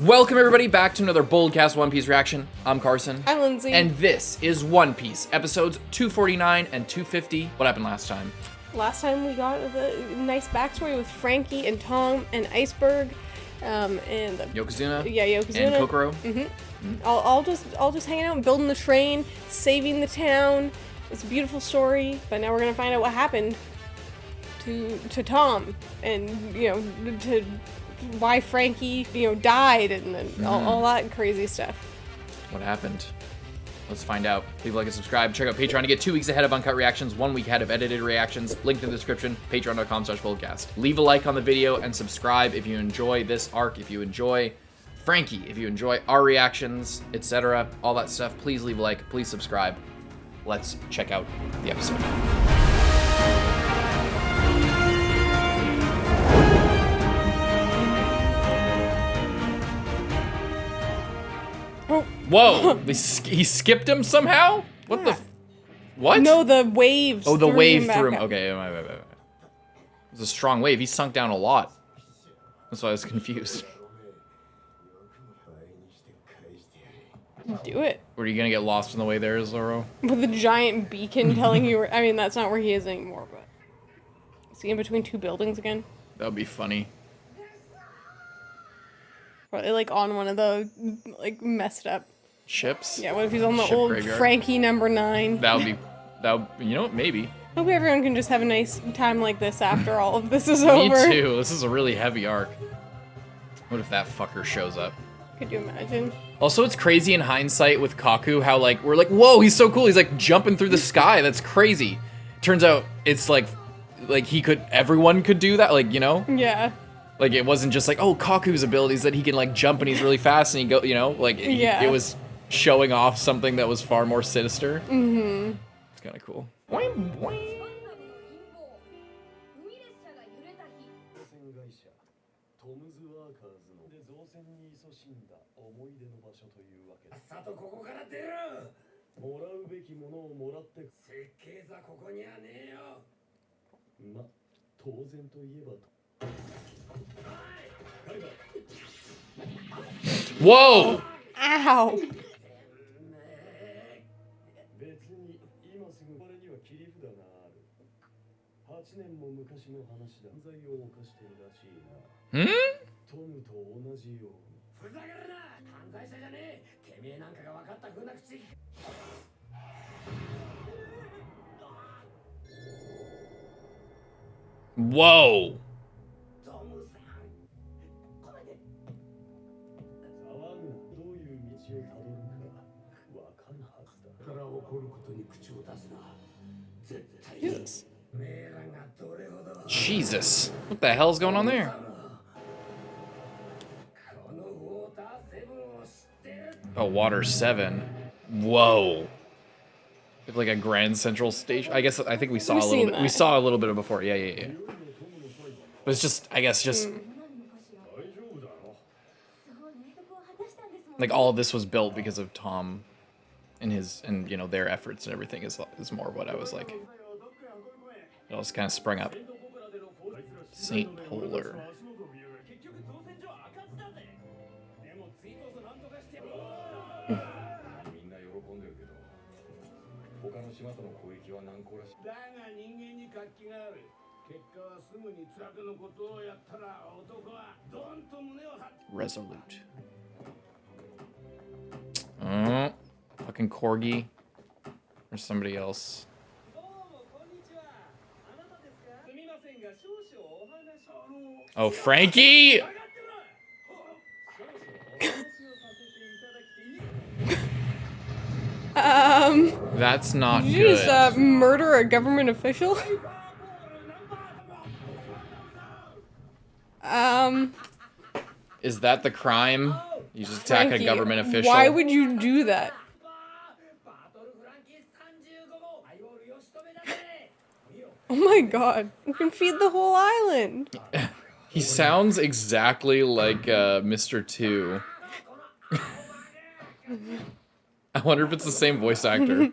Welcome everybody back to another BOLDcast One Piece reaction. I'm Carson. I'm Lindsay. And this is One Piece, episodes 249 and 250. What happened last time? Last time we got the nice backstory with Franky and Tom and Iceberg, and Yokozuna. Yeah, Yokozuna. And Kokoro. All just hanging out and building the train, saving the town. It's a beautiful story, but now we're gonna find out what happened to Tom, and to why Franky died, and all that crazy stuff. What happened? Let's find out. Leave a like and subscribe. Check out Patreon to get 2 weeks ahead of uncut reactions, 1 week ahead of edited reactions. Link in the description, patreon.com/BOLDcast. Leave a like on the video and subscribe if you enjoy this arc, if you enjoy Franky, if you enjoy our reactions, etc. All that stuff. Please leave a like, please subscribe. Let's check out the episode. Oh. Whoa! He skipped him somehow? What the? What? No, the waves. Oh, the wave threw him. Up. Okay, it was a strong wave. He sunk down a lot. That's why I was confused. Do it. Were you gonna get lost on the way there, Zoro? With a giant beacon telling you where. I mean, that's not where he is anymore, but. Is he in between two buildings again? That would be funny. Probably like on one of the messed up ships. Yeah, what if he's on the Ship old graveyard. Franky number 9? That would you know what, maybe. Hope everyone can just have a nice time like this after all of this is over. Me too. This is a really heavy arc. What if that fucker shows up? Could you imagine? Also, it's crazy in hindsight with Kaku how we're like, whoa, he's so cool. He's like jumping through the sky. That's crazy. Turns out it's like everyone could do that. Yeah. Like, it wasn't just like, oh, Kaku's abilities that he can, jump and he's really fast and he go, Yeah. It was showing off something that was far more sinister. Mm-hmm. It's kind of cool. Boing, boing. Whoa! Ow! Hmm? Whoa! Jesus. Jesus. What the hell's going on there? Oh, Water 7. Whoa. It's like a Grand Central Station. I think we saw We've a little seen bit. that. We saw a little bit of before. Yeah. But it's just, I guess, like all of this was built because of Tom and their efforts and everything is more what I was like. It all just kind of sprung up. Saint Polar. Resolute. Fucking Corgi. Or somebody else. Oh, Franky! That's not Did you good. just murder a government official? Is that the crime? You just attack Franky, a government official? Why would you do that? Oh my god, you can feed the whole island. He sounds exactly like Mr. 2. I wonder if it's the same voice actor.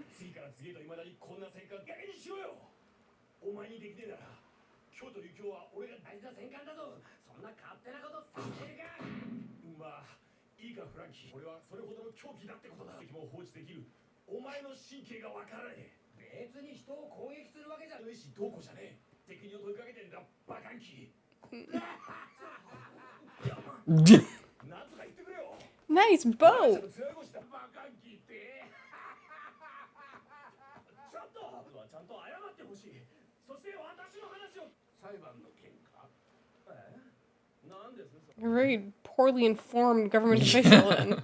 Nice bow. A very poorly informed government official. And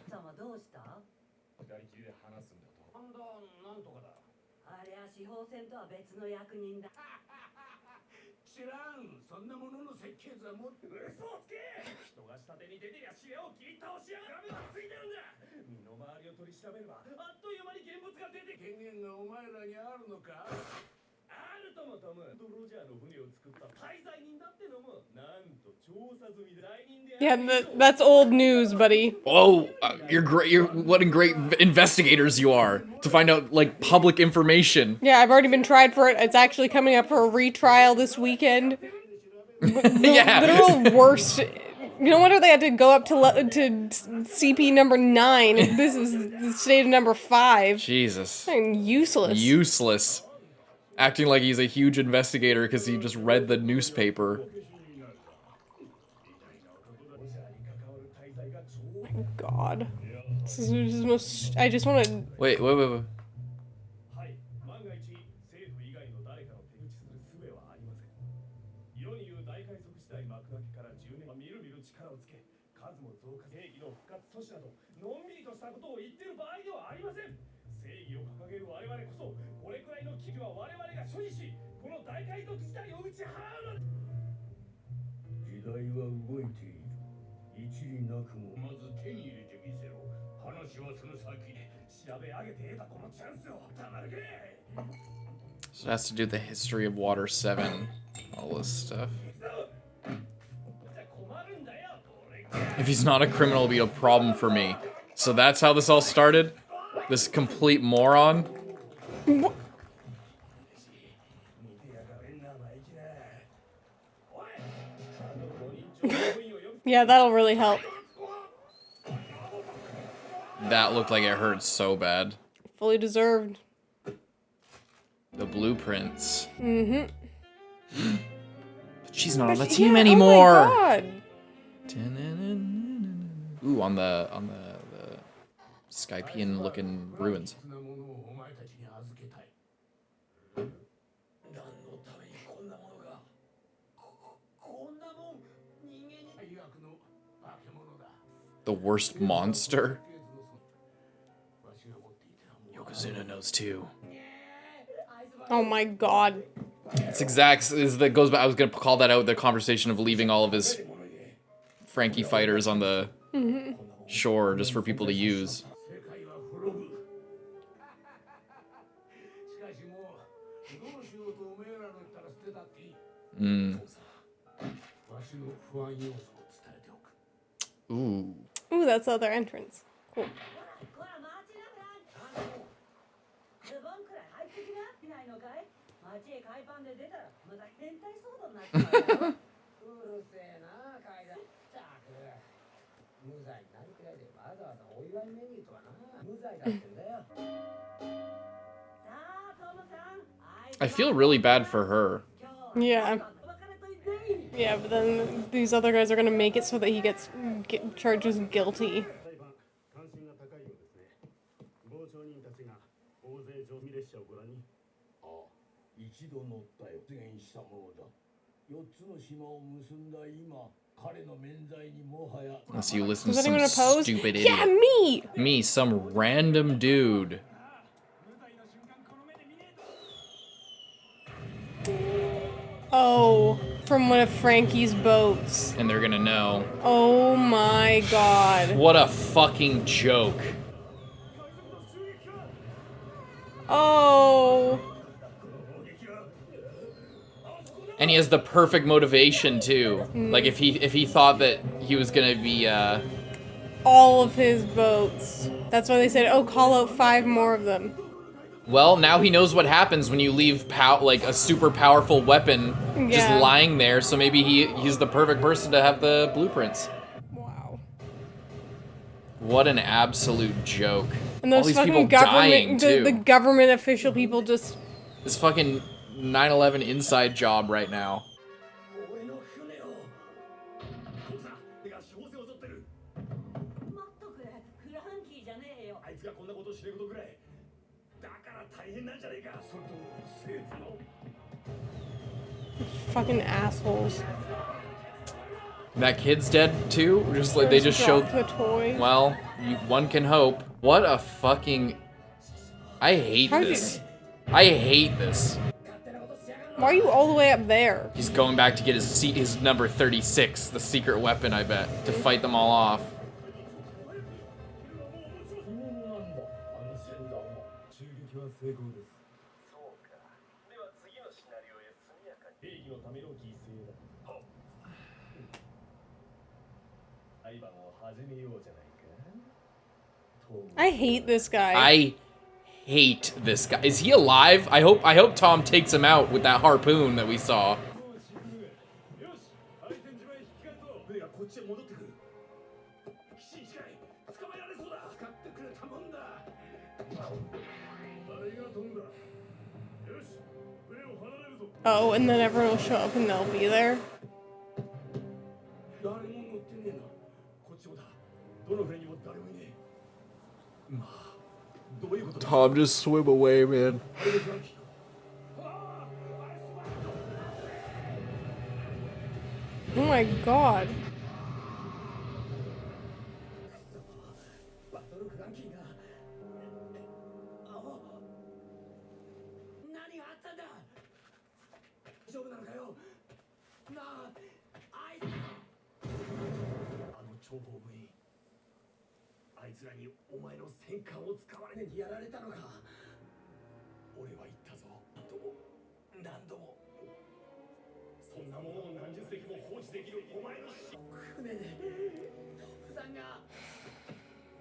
ともトムとロジャーの船を作った滞在人だってのもなんと調査済みで来人で Yeah, that's old news, buddy. Oh, you're great. What a great investigators you are to find out like public information. Yeah, I've already been tried for it. It's actually coming up for a retrial this weekend. Yeah. Literal worst. No wonder they had to go up to CP number 9. This is the state of number 5. Jesus. Useless. Useless. Acting like he's a huge investigator because he just read the newspaper. My God. This is the most. I just want to. Wait. 一理なくもまず手に入れてみせろ。話はその先で調べ上げて得たこのチャンスをたまるけ。 So it has to do with the history of Water 7. All this stuff. If he's not a criminal, it'll be a problem for me. So that's how this all started? This complete moron? What? Yeah, that'll really help. That looked like it hurt so bad. Fully deserved. The blueprints. Mm-hmm. But she's not on the team anymore. Oh my God. Ooh, on the Skypian looking ruins. The worst monster. Yokozuna knows too. Oh my God. It's exact. That goes back. I was gonna call that out. The conversation of leaving all of his Franky fighters on the shore just for people to use. Ooh. Ooh, that's the other entrance. Cool. I feel really bad for her. Yeah. Yeah, but then these other guys are gonna make it so that he gets charged as guilty. Unless you listen to Does some anyone oppose? stupid idiot. Yeah, me! Me, some random dude. Oh, from one of Franky's boats. And they're gonna know. Oh my God. What a fucking joke. Oh. And he has the perfect motivation too. Like if he thought that he was gonna be All of his boats. That's why they said, oh, call out 5 more of them. well, now he knows what happens when you leave like a super powerful weapon just Yeah. lying there, so maybe he's the perfect person to have the blueprints. Wow. What an absolute joke. And All those these fucking people dying, too. the government official people just... This fucking 9/11 inside job right now. 俺の船を父さん手が小生を襲ってるまったくフランキーじゃねえよ。あいつがこんなことを知ることぐらいだから大変なんじゃねえかそれとも政府の fucking assholes. That kid's dead too? Just like they just showed. The toy. Well, one can hope. What a fucking. I hate How this. I hate this. Why are you all the way up there? He's going back to get his number 36, the secret weapon, I bet, to fight them all off. 襲撃は成功ですそうかでは次のシナリオへ速やかに兵器のための犠牲だ裁判を始めようじゃないか I hate this guy. I hate this guy. Is he alive? I hope Tom takes him out with that harpoon that we saw. よし配線島へ引き返そう船がこっちへ戻ってくる岸に近い捕まえられそうだ使ってくれたもんだありがとうんだよし船を離れるぞ Oh, and then everyone will show up and they'll be there. 誰も乗ってねえなこっちもだどの船にも誰もいねえまあどういうことだ Tom, just swim away, man. あれでフランキーかああアイスバー Oh my god. バトルフランキーが何があったんだ大丈夫なのかよなあアイスあの諜報部員あいつらにお前の戦艦を使われにやられたのか俺は言ったぞ何度もそんなものを何十隻も放置できるお前の船でトムさんが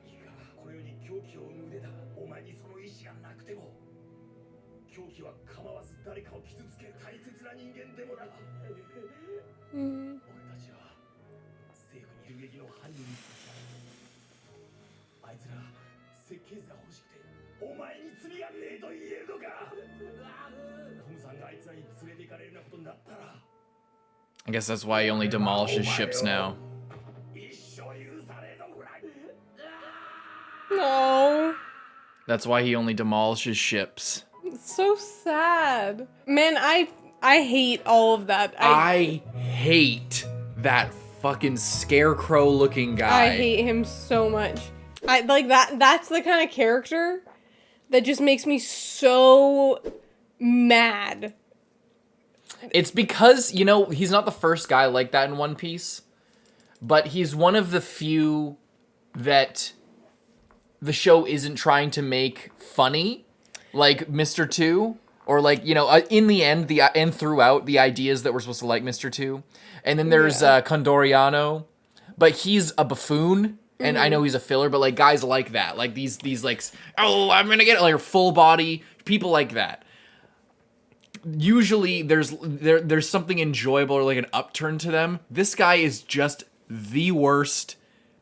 いいかこの世に狂気を生む腕だお前にその意志がなくても狂気は構わず誰かを傷つけ大切な人間でもな俺たちは政府に襲撃の犯人にさあいつら設計図が欲しくてお前に罪がねえと言えるのかトムさんがあいつらに連れて行かれるようなことになったら I guess that's why he only demolishes ships now. 一生許されえぞフラン No. That's why he only demolishes ships. It's so sad. Man, I hate all of that. I hate that fucking scarecrow looking guy. I hate him so much. I like that's the kind of character that just makes me so mad. It's because, you know, he's not the first guy like that in One Piece, but he's one of the few that the show isn't trying to make funny, like Mr. 2, or like, you know, in the end, and throughout, the ideas that we're supposed to like Mr. 2. And then there's Condoriano, but he's a buffoon, and I know he's a filler, but like guys like that, like these like, oh, I'm gonna get it, like full body, people like that. Usually there's something enjoyable or like an upturn to them. This guy is just the worst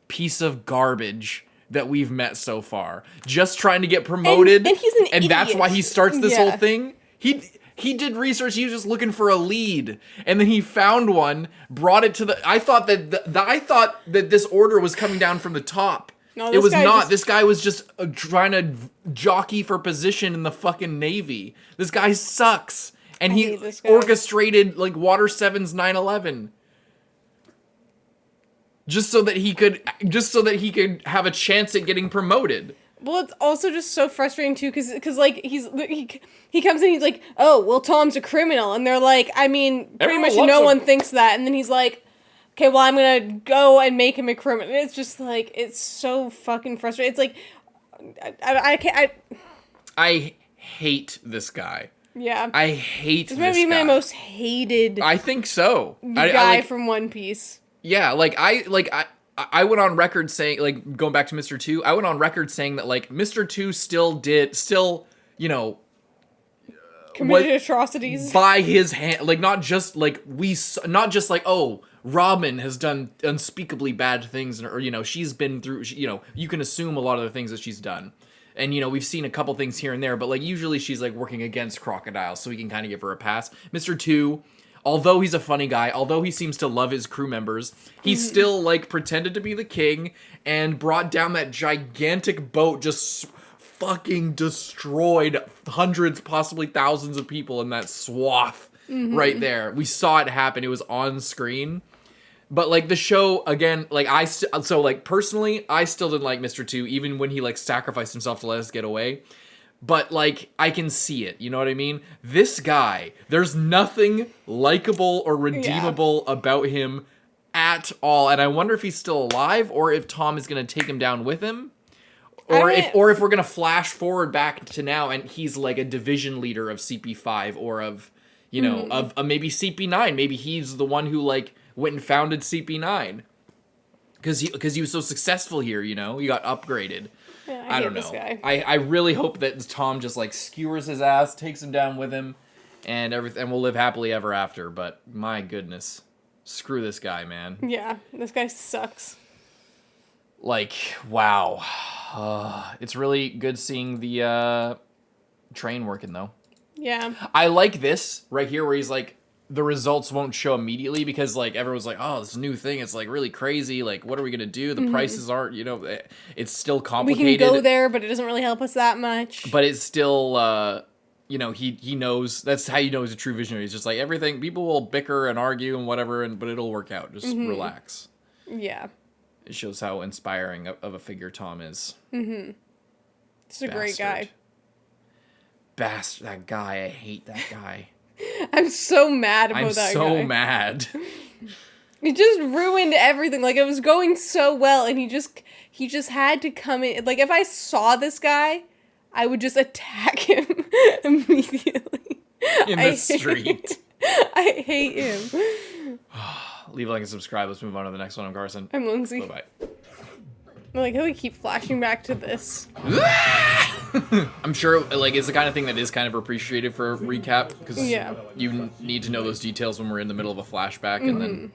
piece of garbage that we've met so far. Just trying to get promoted. And he's an and idiot. that's why he starts this whole Yeah. thing. He did research. He was just looking for a lead, and then he found one, brought it to the. I thought that this order was coming down from the top. No, it this was guy not. just- This guy was just trying to jockey for position in the fucking Navy. This guy sucks, and I he hate this guy. orchestrated like Water 7's 9/11. Just so that he could have a chance at getting promoted. Well, it's also just so frustrating too, because like he comes in, he's like, oh, well, Tom's a criminal, and they're like, I mean, pretty Everyone much loves no him. one thinks that, and then he's like, okay, well, I'm gonna go and make him a criminal. It's just like, it's so fucking frustrating. It's like, I can't. I hate this guy. Yeah, I hate this this might be guy. my most hated I think so. guy like, from One Piece. yeah, I went on record saying, like, going back to Mr. 2, I went on record saying that, like, Mr. 2 still, you know, Committed atrocities. by his hand, like, not just like, oh, Robin has done unspeakably bad things, or, you know, she's been through, you know, you can assume a lot of the things that she's done. And, you know, we've seen a couple things here and there, but, like, usually she's, like, working against Crocodile, so we can kind of give her a pass. Mr. 2, although he's a funny guy, although he seems to love his crew members, he still, like, pretended to be the king and brought down that gigantic boat, just fucking destroyed hundreds, possibly thousands of people in that swath right there. We saw it happen. It was on screen. But, like, the show, again, like, so, like, personally, I still didn't like Mr. 2, even when he, like, sacrificed himself to let us get away. But, like, I can see it, you know what I mean? This guy, there's nothing likable or redeemable about him at all. And I wonder if he's still alive, or if Tom is going to take him down with him. Or if we're going to flash forward back to now, and he's, like, a division leader of CP5, or of, you know, of maybe CP9. Maybe he's the one who, like, went and founded CP9 because he was so successful here, you know, he got upgraded. Yeah, I don't know. This guy. I really hope that Tom just, like, skewers his ass, takes him down with him, and everything, and we'll live happily ever after. But my goodness, screw this guy, man. Yeah, this guy sucks. Like, wow. It's really good seeing the train working, though. Yeah. I like this right here where he's like, the results won't show immediately because, like, everyone's like, oh, this new thing, it's, like, really crazy. Like, what are we going to do? The prices aren't, you know, it's still complicated. We can go there, but it doesn't really help us that much. But it's still, you know, he knows, that's how you know he's a true visionary. It's just like, everything, people will bicker and argue and whatever, but it'll work out. Just relax. Yeah. It shows how inspiring of a figure Tom is. He's a great guy. Bastard, that guy, I hate that guy. I'm so mad about that guy. I'm so mad. He just ruined everything. Like, it was going so well, and he just had to come in. Like, if I saw this guy, I would just attack him immediately. In the street. I hate him. Leave a like and subscribe. Let's move on to the next one. I'm Carson. I'm Lindsay. Bye-bye. I like how we keep flashing back to this. I'm sure, like, it's the kind of thing that is kind of appreciated for a recap, because you need to know those details when we're in the middle of a flashback, and then...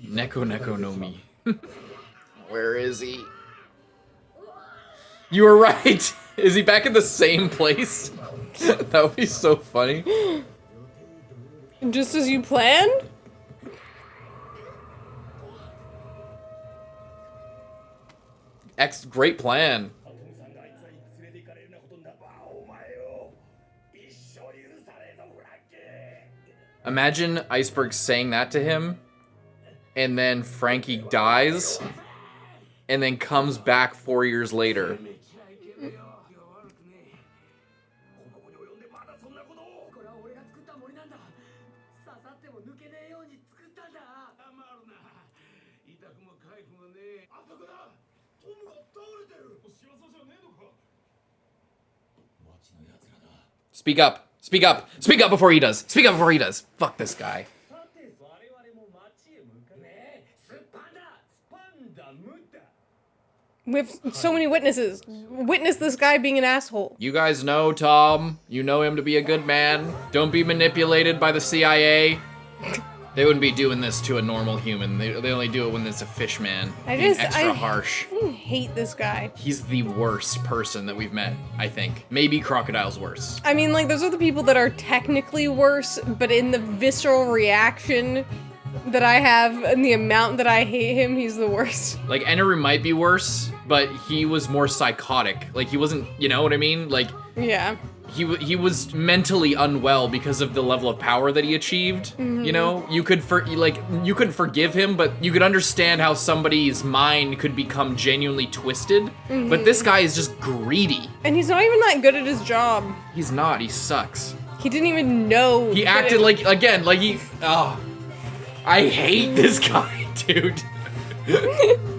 Neko no Mi. Where is he? You were right! Is he back in the same place? That would be so funny. Just as you planned? Great plan. Imagine Iceberg saying that to him, and then Franky dies, and then comes back 4 years later. Speak up. Speak up. Speak up before he does. Speak up before he does. Fuck this guy. We have so many witnesses. Witness this guy being an asshole. You guys know Tom. You know him to be a good man. Don't be manipulated by the CIA. They wouldn't be doing this to a normal human. They only do it when it's a fish man. Extra harsh. I hate this guy. He's the worst person that we've met, I think. Maybe Crocodile's worse. I mean, like, those are the people that are technically worse, but in the visceral reaction that I have and the amount that I hate him, he's the worst. Like, Eneru might be worse, but he was more psychotic. Like, he wasn't, you know what I mean? Like, yeah. He was mentally unwell because of the level of power that he achieved. You know, you couldn't forgive him, but you could understand how somebody's mind could become genuinely twisted. But this guy is just greedy. And he's not even that good at his job. He's not. He sucks. He didn't even know. He acted like, again, like he. Oh, I hate this guy, dude.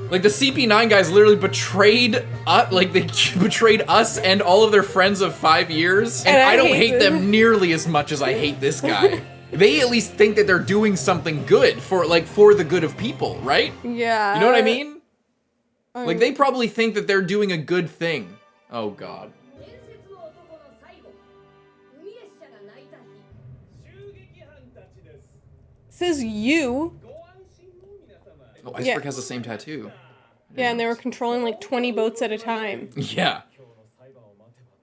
Like, the CP9 guys literally betrayed us, like, they betrayed us and all of their friends of 5 years, and I don't hate them nearly as much as I hate this guy. They at least think that they're doing something good for the good of people, right? Yeah. You know what I mean? Like, they probably think that they're doing a good thing. Oh, God. says you. Oh, Iceberg has the same tattoo. Yeah, and they were controlling like 20 boats at a time. Yeah.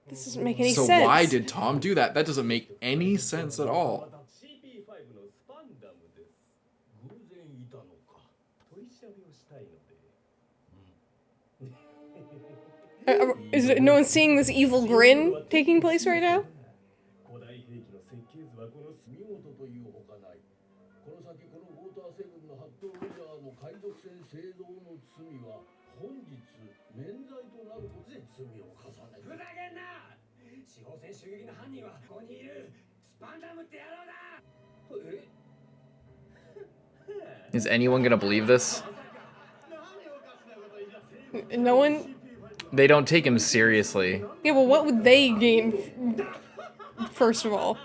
This doesn't make any So sense. why did Tom do that? That doesn't make any sense at all. CP5 のスパンダムです。偶然いたのか。取り調べをしたいので。Is it, no one seeing this evil grin taking place right now? 古代兵器の設計図はこの見事というほかない。この先このウォーターセブンのハットウェザーの海賊船製造の罪は本日免罪となることで罪を重ねる。ふざけんな！司法戦襲撃の犯人はここにいるスパンダムって野郎だ。Is anyone gonna believe this? No one. They don't take him seriously. Yeah, well, what would they gain? First of all.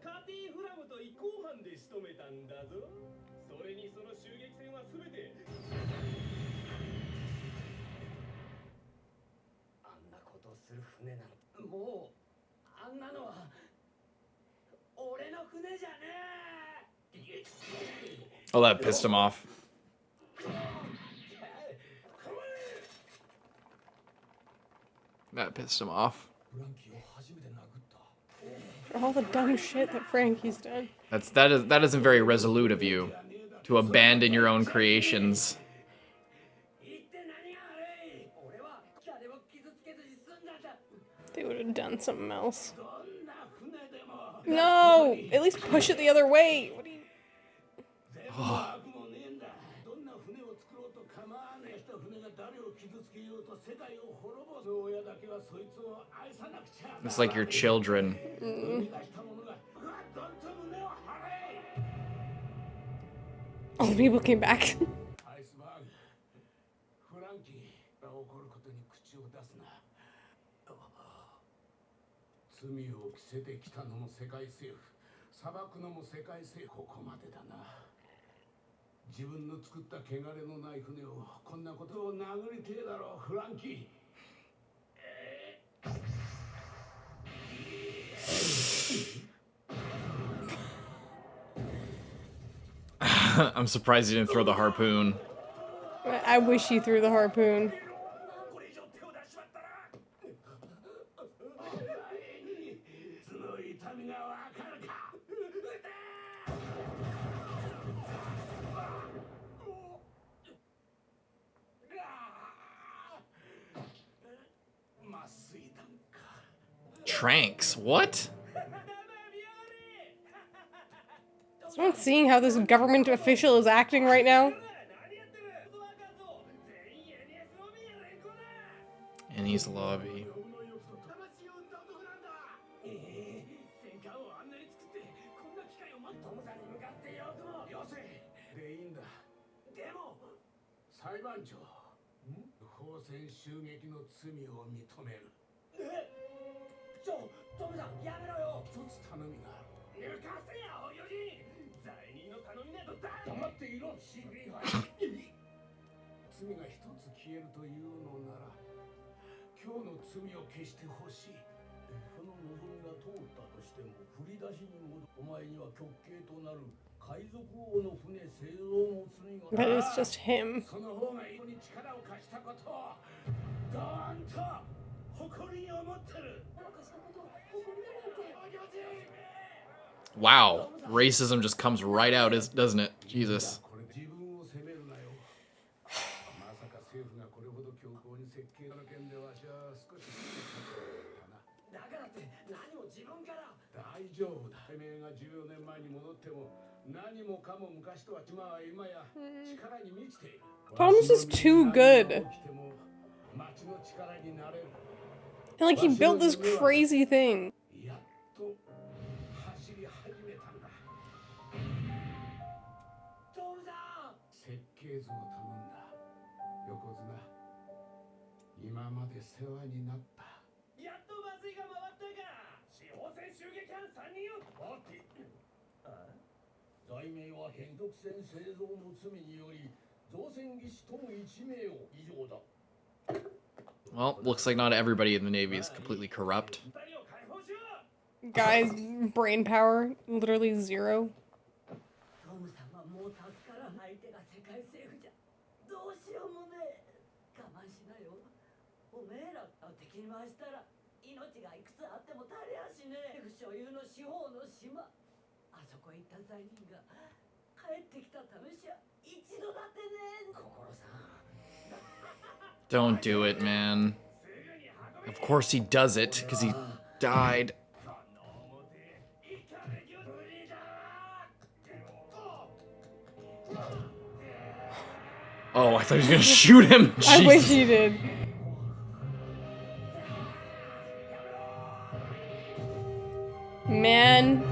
カティフラムと移行犯で仕留めたんだぞ。それにその襲撃戦はすべてあんなことをする船なの。もうあんなのは俺の船じゃねえ。 Oh, that pissed him off. That pissed him off. フランキーを初めて殴った。 For all the dumb shit that Frankie's done. That isn't very resolute of you to abandon your own creations. 言って何が悪い。俺は誰も傷つけずに済んだんだ。 They would have done something else. どんな船でも No! At least push it the other way. What do you... 全部悪もねえんだ。どんな船を作ろうと構わねえ。した船が誰を傷つけようと世界を滅ぼす親だけはそいつを愛さなくちゃ。 It's like your children. 生み出したものがどんと胸を張れ。 All the people came back. アイスバーグ、フランキーが起こることに口を出すな。罪を着せてきたのも世界政府、裁くのも世界政府。ここまでだな。自分の作った汚れのない船をこんなことを殴りてえだろう、フランキー。I'm surprised he didn't throw the harpoon. I wish he threw the harpoon. これ以上手を出しまったらその痛みがわかるか。麻酔弾か。 Tranks, what? Is someone seeing how this government official is acting right now? In his lobby. 戦艦をあんなに作ってこんな機会を待ってトムさんに向かってよくもよせでいいんだ。でも裁判長、不法戦襲撃の罪を認める。トムさんやめろよ。一つ頼みがある。抜かせやおよじ。罪人の頼みなどだ。黙っていろ CP5。罪が一つ消えるというのなら今日の罪を消してほしい。その望みが通ったとしても振り出しに戻る。お前には極刑となる海賊王の船製造の罪が。 But it's just him. その方が世に力を貸したことをどーんと誇りに思ってる。 Wow, racism just comes right out, doesn't it? Jesus. これ自分を責めるなよ。まさか政府がこれほど強硬に設計の件でわしは少しだからって何も自分から大丈夫だ。てめえが14年前に戻っても何もかも昔とは今や力に満ちている。 Tom's just too good. 町の力になれる。 And like he built this crazy thing. やっと走り始めたんだ。トムさん、設計図を頼んだ。横綱、今まで世話になった。やっと麻酔が回ったか。司法戦襲撃犯3人を。待って。罪名は変則船製造の罪により造船技師とも1名を以上だ。 Well, looks like not everybody in the Navy is completely corrupt. Guy's brain power, literally zero. トム様よ。おめえら敵に回したら命がいくつあっても足りやしねえ。所有の四方の島。あそこ行った罪人が帰ってきた試しは一度だってね。心さん。 Don't do it, man. Of course he does it, because he died. Oh, I thought he was gonna shoot him. I wish Jesus. he did. Man.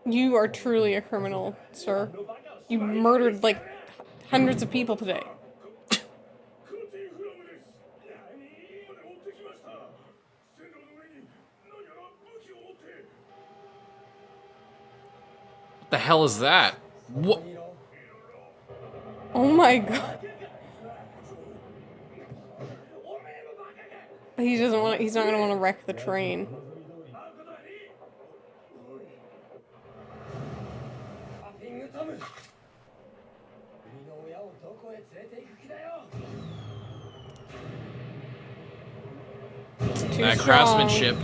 You are truly a criminal, sir. You murdered, like, hundreds of people today. What the hell is that? What? Oh my god. He doesn't want. He's not gonna want to wreck the train. It's too That strong. craftsmanship.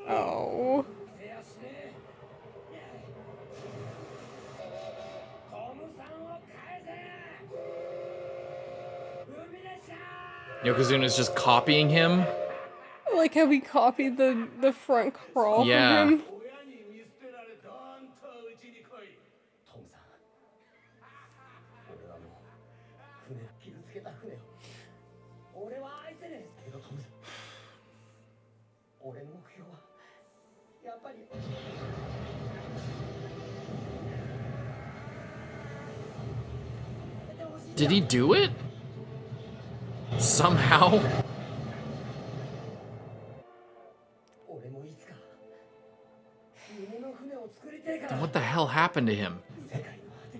Oh. Yokozuna's just copying him. I like how we copied the front crawl Yeah. from him. 親に見捨てられたあんたうちに来い。トムさん、俺はもう船傷つけた船を俺は愛せねえけどトムさん、俺の目標はやっぱり Did he do it? Somehow? 俺もいつか夢の船を作りてえから。 What the hell happened to him? 世界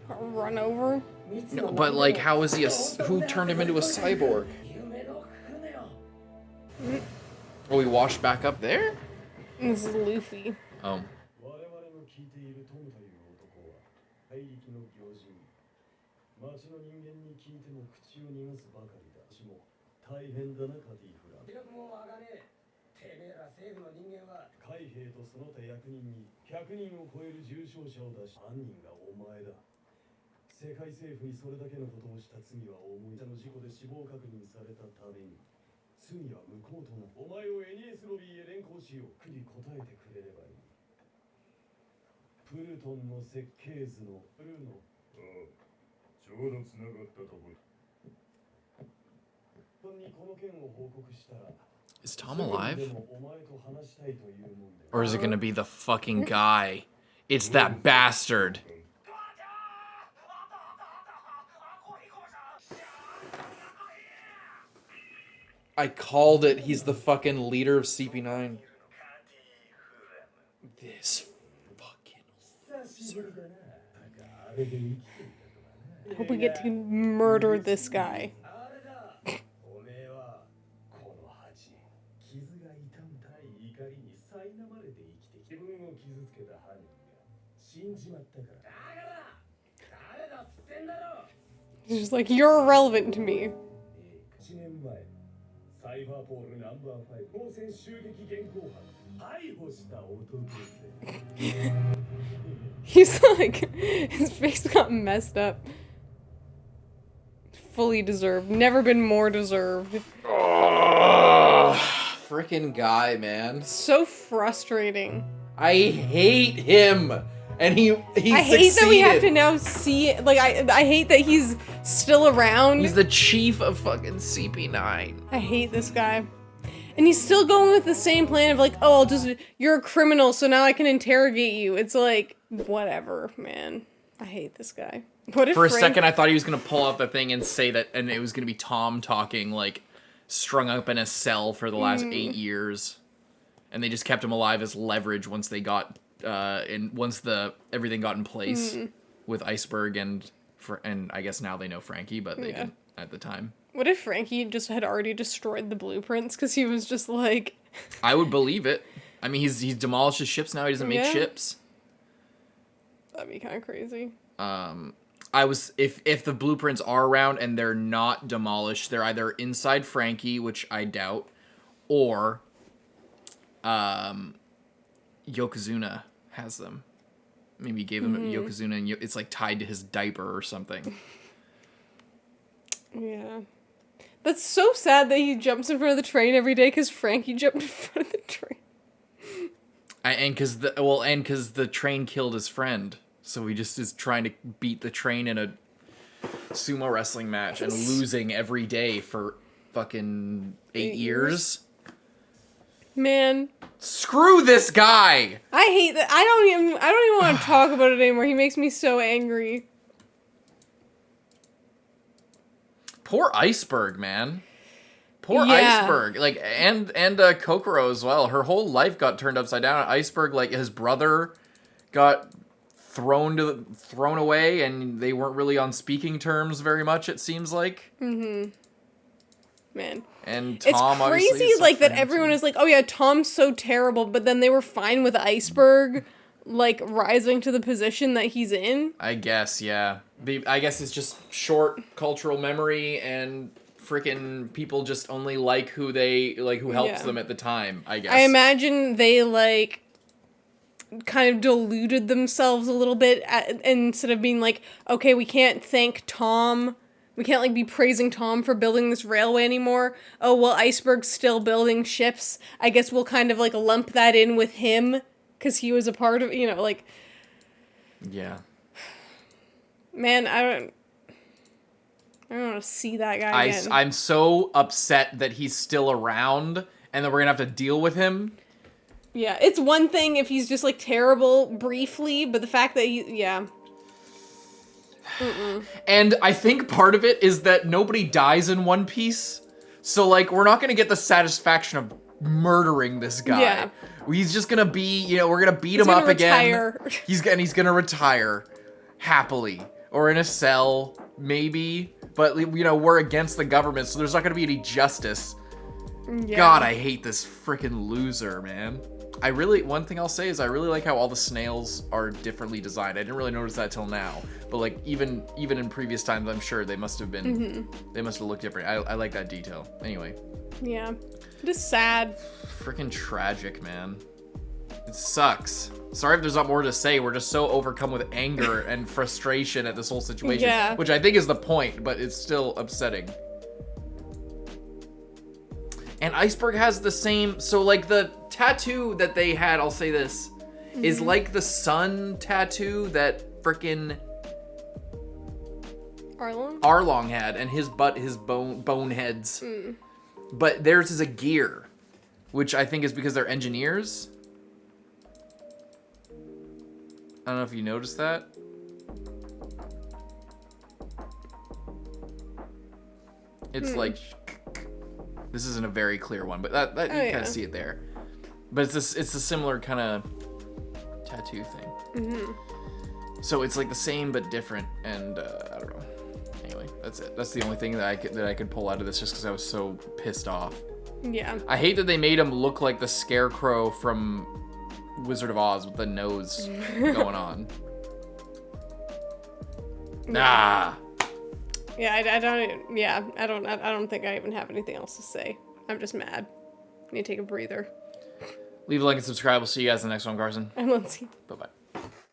の Run over. No, but like, how is he a? Who turned him into a cyborg? 夢の船を Oh, he washed back up there? This is Luffy. Oh. 我々の聞いているトムという男は大陸の行人。町の人間に聞いても口を濁すばかりだ。しも大変だなカティフラ。気力もわがねえ。てめえら政府の人間は海兵とその他役人に100人を超える重傷者を出し、犯人がお前だ。世界政府にそれだけのことをした罪は重い。の事故で死亡確認されたために罪は無効となる。お前をエニエスロビーへ連行しよう。くり答えてくれればいい。プルトンの設計図のプルの。ちょうど繋がったところ。にこの件を報告したら。 Is Tom alive? でもお前と話したいというもんで。 Or is it gonna be the fucking guy? It's that bastard. I called it. He's the fucking leader of CP9. This fucking loser. I hope we get to murder this guy. おめえはこの恥、傷が痛むたい怒りに苛まれて生きてきて自分を傷つけた犯人が死んじまったから。だから誰だっつってんだろ。 He's just like, you're irrelevant to me. 1年前、サイバーポールナンバー5当選襲撃現行犯逮捕した男です。 He's like, his face got messed up. Fully deserved. Never been more deserved. Freaking guy, man. So frustrating. I hate him. And he I hate that we have to now see, like, I hate that he's still around. He's the chief of fucking CP9. I hate this guy. And he's still going with the same plan of like, oh, you're a criminal, so now I can interrogate you. It's like, whatever, man. I hate this guy. What if For a second, I thought he was gonna pull out the thing and say that, and it was gonna be Tom talking, like, strung up in a cell for the last 8 years, and they just kept him alive as leverage once they got everything got in place with Iceberg and I guess now they know Franky, but they didn't at the time. What if Franky just had already destroyed the blueprints because he was just like... I would believe it. I mean, he's demolished his ships now. He doesn't make ships. That'd be kind of crazy. If the blueprints are around and they're not demolished, they're either inside Franky, which I doubt, or Yokozuna has them. Maybe he gave them Yokozuna and it's like tied to his diaper or something. Yeah. That's so sad that he jumps in front of the train every day because Franky jumped in front of the train. And because the train killed his friend. So he just is trying to beat the train in a sumo wrestling match and losing every day for fucking 8 years. Man. Screw this guy! I hate that. I don't even want to talk about it anymore. He makes me so angry. Poor Iceberg, man. Poor Iceberg. Like, and Kokoro as well. Her whole life got turned upside down. Iceberg, like, his brother got thrown away, and they weren't really on speaking terms very much, it seems like. Man. And Tom, it's crazy, like, that everyone is like, oh yeah, Tom's so terrible, but then they were fine with Iceberg, like, rising to the position that he's in. I guess, yeah. I guess it's just short cultural memory, and freaking people just only like who helps them at the time, I guess. I imagine they, like, kind of deluded themselves a little bit instead of being like, okay, we can't thank Tom. We can't, like, be praising Tom for building this railway anymore. Oh, well, Iceberg's still building ships. I guess we'll kind of, like, lump that in with him because he was a part of, like... Yeah. Man, I don't want to see that guy again. I'm so upset that he's still around and that we're going to have to deal with him. Yeah, it's one thing if he's just, like, terrible briefly, but the fact that And I think part of it is that nobody dies in One Piece. So, like, we're not going to get the satisfaction of murdering this guy. Yeah. He's just going to be, we're going to beat him up retire. Again. He's going to retire happily. Or in a cell, maybe. But, we're against the government, so there's not going to be any justice. Yeah. God, I hate this freaking loser, man. One thing I'll say is I really like how all the snails are differently designed. I didn't really notice that till now. But, like, even in previous times, I'm sure they must have been, they must have looked different. I like that detail. Anyway. Yeah. Just sad. Freaking tragic, man. It sucks. Sorry if there's not more to say. We're just so overcome with anger and frustration at this whole situation. Yeah. Which I think is the point, but it's still upsetting. And Iceberg has the same... So, like, the tattoo that they had, I'll say this, is like the sun tattoo that frickin' Arlong had, and his boneheads. But theirs is a gear, which I think is because they're engineers. I don't know if you noticed that. It's like... This isn't a very clear one, but that you kind of see it there. But it's a similar kind of tattoo thing. So it's like the same but different, and I don't know. Anyway, that's it. That's the only thing that I could pull out of this, just because I was so pissed off. Yeah. I hate that they made him look like the Scarecrow from Wizard of Oz with the nose going on. Nah. Yeah, I don't think I even have anything else to say. I'm just mad. I need to take a breather. Leave a like and subscribe. We'll see you guys in the next one, Carson. I'm Lindsay. Bye-bye.